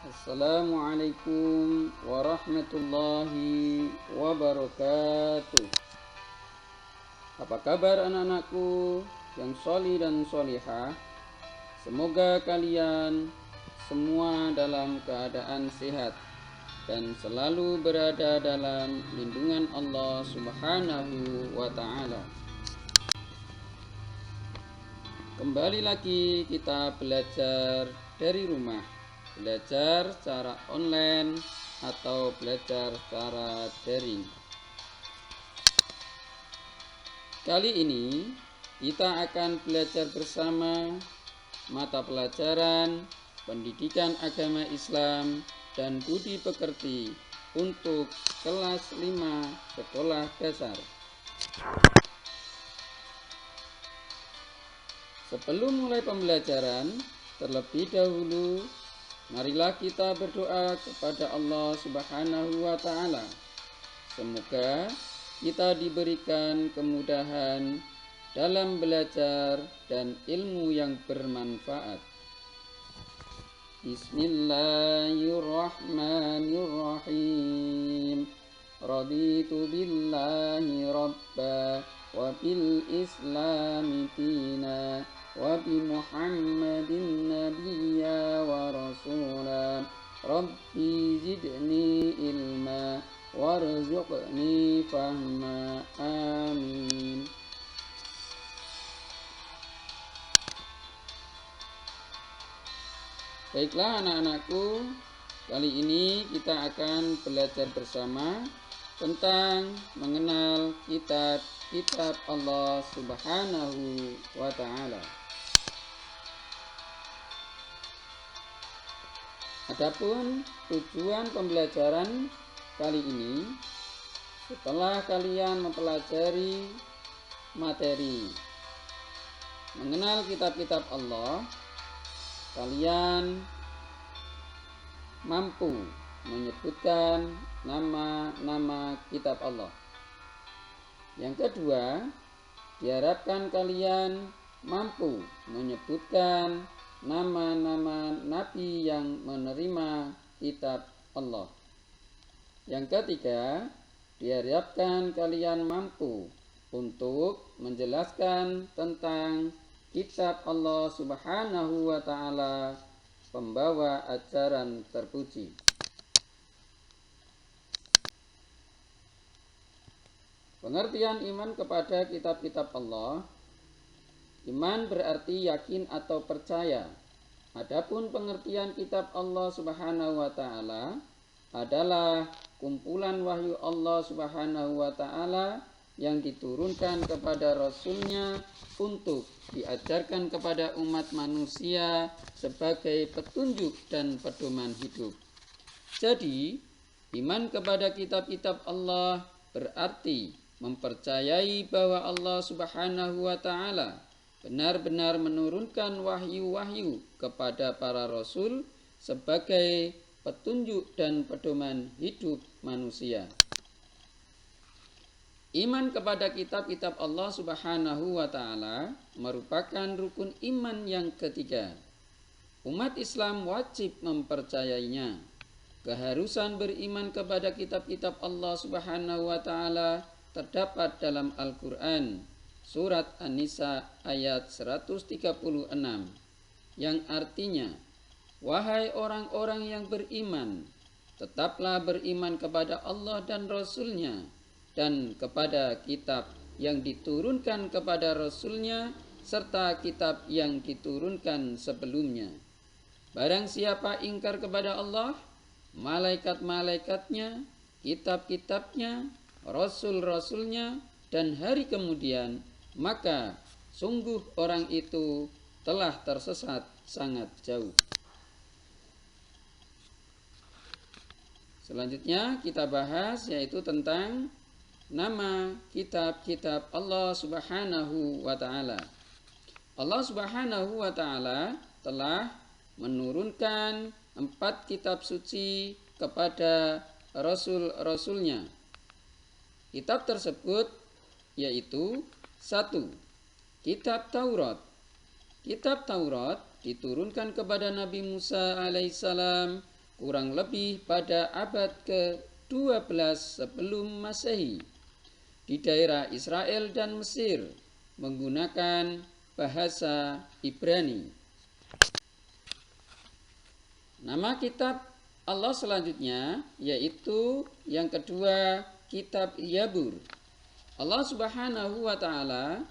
Assalamualaikum warahmatullahi wabarakatuh. Apa kabar anak-anakku yang sholi dan sholihah? Semoga kalian semua dalam keadaan sehat dan selalu berada dalam lindungan Allah Subhanahu wa ta'ala. Kembali lagi kita belajar dari rumah, belajar secara online atau belajar secara daring. Kali ini kita akan belajar bersama mata pelajaran Pendidikan Agama Islam dan Budi Pekerti untuk kelas 5 sekolah dasar. Sebelum mulai pembelajaran, terlebih dahulu marilah kita berdoa kepada Allah Subhanahu wa ta'ala. Semoga kita diberikan kemudahan dalam belajar dan ilmu yang bermanfaat. Bismillahirrahmanirrahim. Raditu billahi rabba wa bil islami dina wa bi Muhammadin nabiyya wa rasula. Rabbi zidni ilma warzuqni fahma. Amin. Baiklah anak-anakku, kali ini kita akan belajar bersama tentang mengenal kitab-kitab Allah Subhanahu wa ta'ala. Adapun tujuan pembelajaran kali ini, setelah kalian mempelajari materi mengenal kitab-kitab Allah, kalian mampu menyebutkan nama-nama kitab Allah. Yang kedua, diharapkan kalian mampu menyebutkan nama-nama nabi yang menerima kitab Allah. Yang ketiga, diharapkan kalian mampu untuk menjelaskan tentang kitab Allah Subhanahu wa ta'ala, pembawa ajaran terpuji. Pengertian iman kepada kitab-kitab Allah. Iman berarti yakin atau percaya. Adapun pengertian kitab Allah Subhanahu wa ta'ala adalah kumpulan wahyu Allah Subhanahu wa ta'ala yang diturunkan kepada Rasulnya untuk diajarkan kepada umat manusia sebagai petunjuk dan pedoman hidup. Jadi, iman kepada kitab-kitab Allah berarti mempercayai bahwa Allah Subhanahu wa ta'ala benar-benar menurunkan wahyu-wahyu kepada para rasul sebagai petunjuk dan pedoman hidup manusia. Iman kepada kitab-kitab Allah Subhanahu wa ta'ala merupakan rukun iman yang ketiga. Umat Islam wajib mempercayainya. Keharusan beriman kepada kitab-kitab Allah Subhanahu wa ta'ala terdapat dalam Al-Quran, surat An-Nisa ayat 136, yang artinya, wahai orang-orang yang beriman, tetaplah beriman kepada Allah dan Rasul-Nya, dan kepada kitab yang diturunkan kepada Rasul-Nya, serta kitab yang diturunkan sebelumnya. Barang siapa ingkar kepada Allah, malaikat-malaikatnya, kitab-kitabnya, Rasul-Rasulnya, dan hari kemudian, maka sungguh orang itu telah tersesat sangat jauh. Selanjutnya kita bahas yaitu tentang nama kitab-kitab Allah Subhanahu wa ta'ala. Allah Subhanahu wa ta'ala telah menurunkan 4 kitab suci kepada Rasul-Rasulnya. Kitab tersebut yaitu 1. Kitab Taurat. Kitab Taurat diturunkan kepada Nabi Musa alaihissalam kurang lebih pada abad ke-12 sebelum Masehi di daerah Israel dan Mesir menggunakan bahasa Ibrani. Nama kitab Allah selanjutnya yaitu yang kedua kitab Yabur. Allah Subhanahu wa taala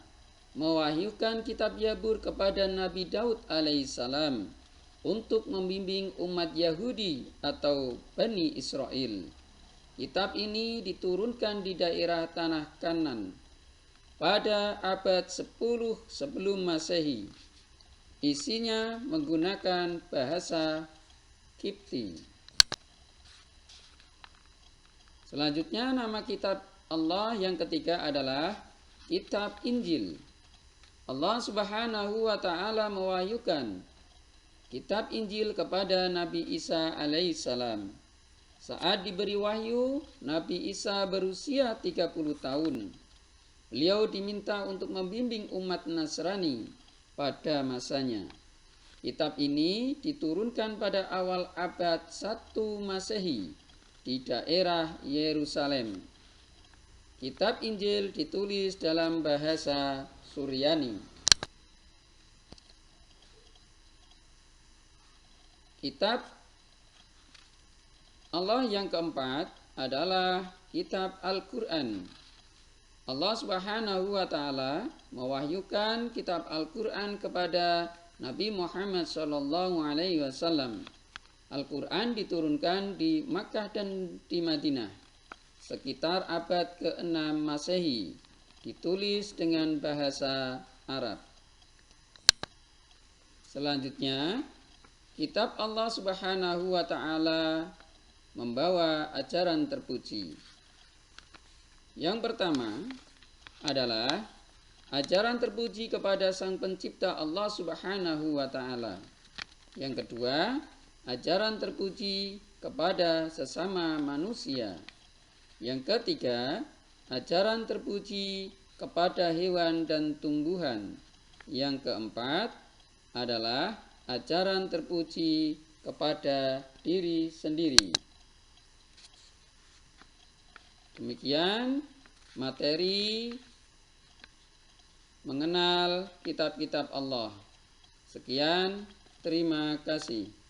mewahyukan kitab Yabur kepada Nabi Daud alaihissalam untuk membimbing umat Yahudi atau Bani Israel. Kitab ini diturunkan di daerah tanah Kanan pada abad 10 sebelum Masehi. Isinya menggunakan bahasa Kipti. Selanjutnya nama kitab Allah yang ketiga adalah kitab Injil. Allah Subhanahu wa taala mewahyukan kitab Injil kepada Nabi Isa alaihissalam. Saat diberi wahyu, Nabi Isa berusia 30 tahun. Beliau diminta untuk membimbing umat Nasrani pada masanya. Kitab ini diturunkan pada awal abad 1 Masehi di daerah Yerusalem. Kitab Injil ditulis dalam bahasa Suryani. Kitab Allah yang keempat adalah kitab Al-Quran. Allah Subhanahu wa taala mewahyukan kitab Al-Quran kepada Nabi Muhammad SAW. Al-Quran diturunkan di Makkah dan di Madinah sekitar abad ke-6 Masehi, ditulis dengan bahasa Arab. Selanjutnya, kitab Allah Subhanahu wa taala membawa ajaran terpuji. Yang pertama adalah ajaran terpuji kepada Sang Pencipta Allah Subhanahu wa taala. Yang kedua, ajaran terpuji kepada sesama manusia. Yang ketiga, ajaran terpuji kepada hewan dan tumbuhan. Yang keempat adalah ajaran terpuji kepada diri sendiri. Demikian materi mengenal kitab-kitab Allah. Sekian, terima kasih.